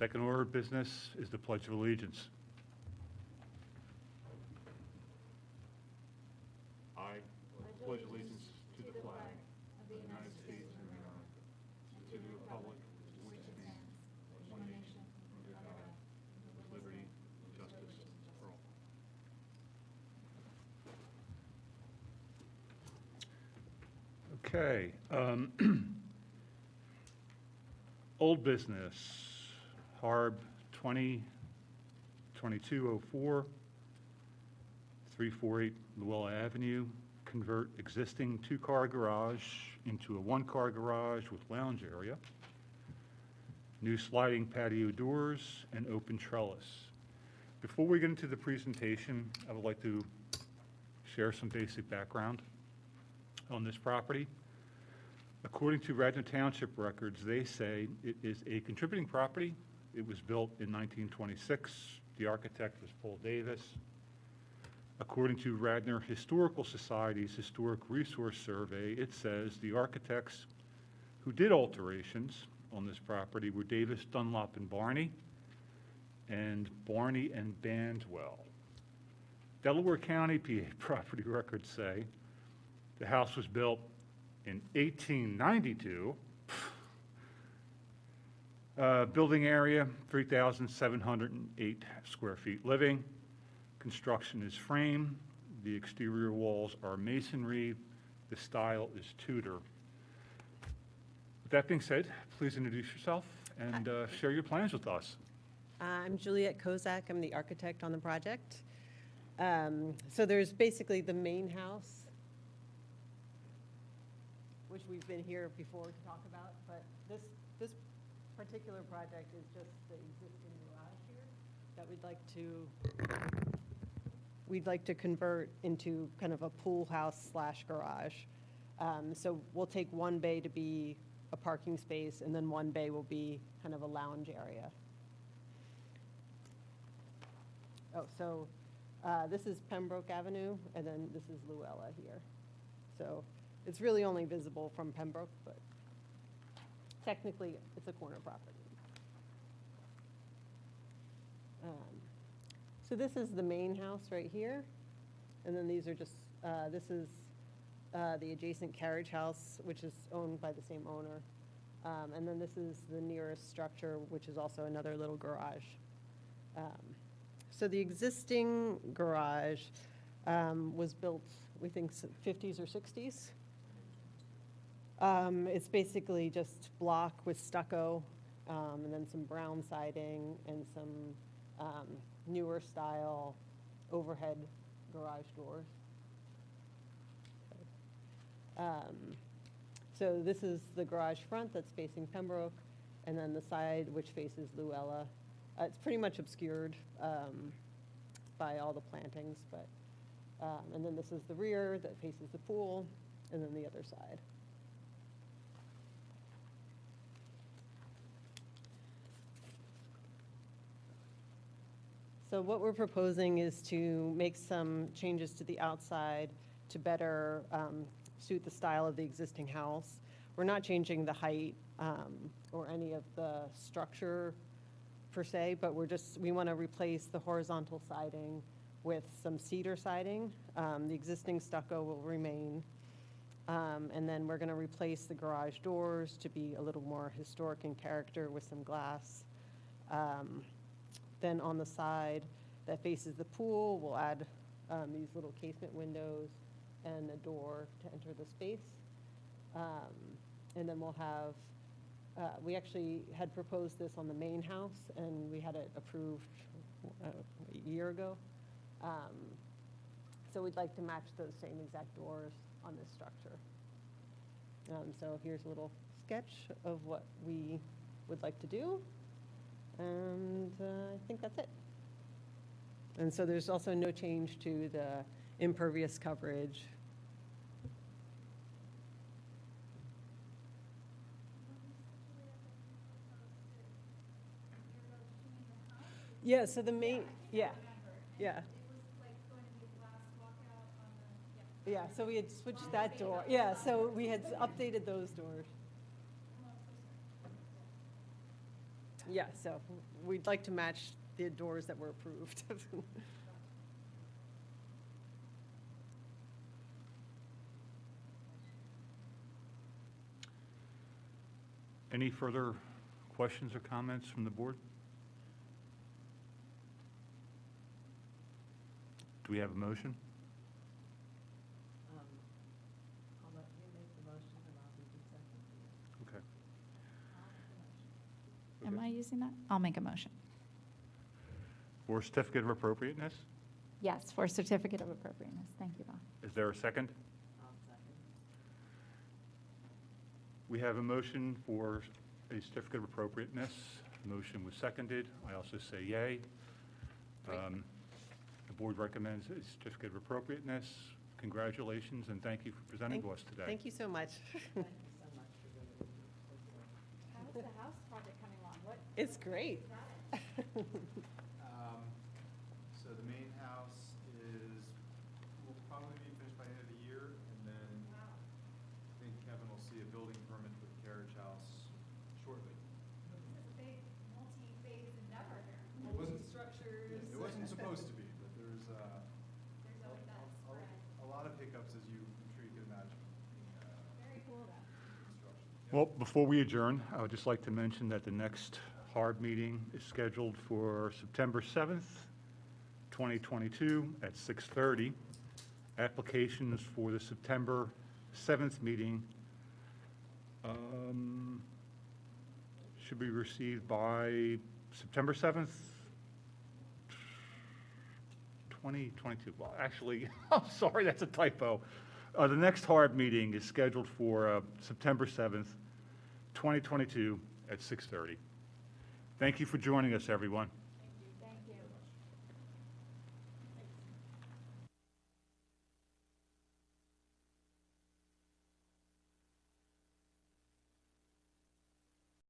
Second order of business is the Pledge of Allegiance. I pledge allegiance to the flag of the United States of America, to the republic for which it stands, one nation, under God, with liberty and justice for all. Okay. Old business, Harb 202204, 348 Llewellyn Avenue, convert existing two-car garage into a one-car garage with lounge area, new sliding patio doors, and open trellis. Before we get into the presentation, I would like to share some basic background on this property. According to Radnor Township records, they say it is a contributing property. It was built in 1926. The architect was Paul Davis. According to Radnor Historical Society's Historic Resource Survey, it says the architects who did alterations on this property were Davis, Dunlop, and Barney and Bandwell. Delaware County, PA property records say the house was built in 1892. Building area, 3,708 square feet living. Construction is frame. The exterior walls are masonry. The style is Tudor. With that being said, please introduce yourself and share your plans with us. I'm Juliet Kozak. I'm the architect on the project. So there's basically the main house, which we've been here before to talk about, but this particular project is just the existing garage here that we'd like to convert into kind of a pool house / garage. So we'll take one bay to be a parking space, and then one bay will be kind of a lounge area. Oh, so this is Pembroke Avenue, and then this is Llewellyn here. So it's really only visible from Pembroke, but technically it's a corner property. So this is the main house right here, and then these are just, this is the adjacent carriage house, which is owned by the same owner. And then this is the nearest structure, which is also another little garage. So the existing garage was built, we think, 50s or 60s. It's basically just block with stucco, and then some brown siding and some newer style overhead garage doors. So this is the garage front that's facing Pembroke, and then the side which faces Llewellyn. It's pretty much obscured by all the plantings, but and then this is the rear that faces the pool, and then the other side. So what we're proposing is to make some changes to the outside to better suit the style of the existing house. We're not changing the height or any of the structure per se, but we want to replace the horizontal siding with some cedar siding. The existing stucco will remain. And then we're going to replace the garage doors to be a little more historic in character with some glass. Then on the side that faces the pool, we'll add these little casement windows and a door to enter the space. And then we'll have, we actually had proposed this on the main house, and we had it approved a year ago. So we'd like to match those same exact doors on this structure. So here's a little sketch of what we would like to do. And I think that's it. And so there's also no change to the impervious coverage. Yeah, so the main, yeah. Yeah, so we had switched that door. Yeah, so we had updated those doors. Yeah, so we'd like to match the doors that were approved. Any further questions or comments from the board? Do we have a motion? I'll let you make the motion and I'll do the second. Okay. Am I using that? I'll make a motion. For certificate of appropriateness, Yes, for certificate of appropriateness. Thank you, Bob. is there a second? I'll second. We have a motion for a certificate of appropriateness. Motion was seconded. I also say yay. The board recommends a certificate of appropriateness. Congratulations, and thank you for presenting to us today. Thank you so much. How is the house project coming along? It's great. So the main house will probably be finished by the end of the year, and then I think Kevin will see a building permit for the carriage house shortly. This is a big multi-phase endeavor here. It wasn't- Multi-structures. It wasn't supposed to be, but there's There's always that spread. a lot of hiccups, as I'm sure you can imagine, in Very cool though. construction. Well, before we adjourn, I would just like to mention that the next HARB meeting is scheduled for September 7th, 2022 at 6:30. Applications for the September 7th meeting should be received by September 7th, 2022. Well, actually, I'm sorry, that's a typo. The next HARB meeting is scheduled for September 7th, 2022 at 6:30. Thank you for joining us, everyone.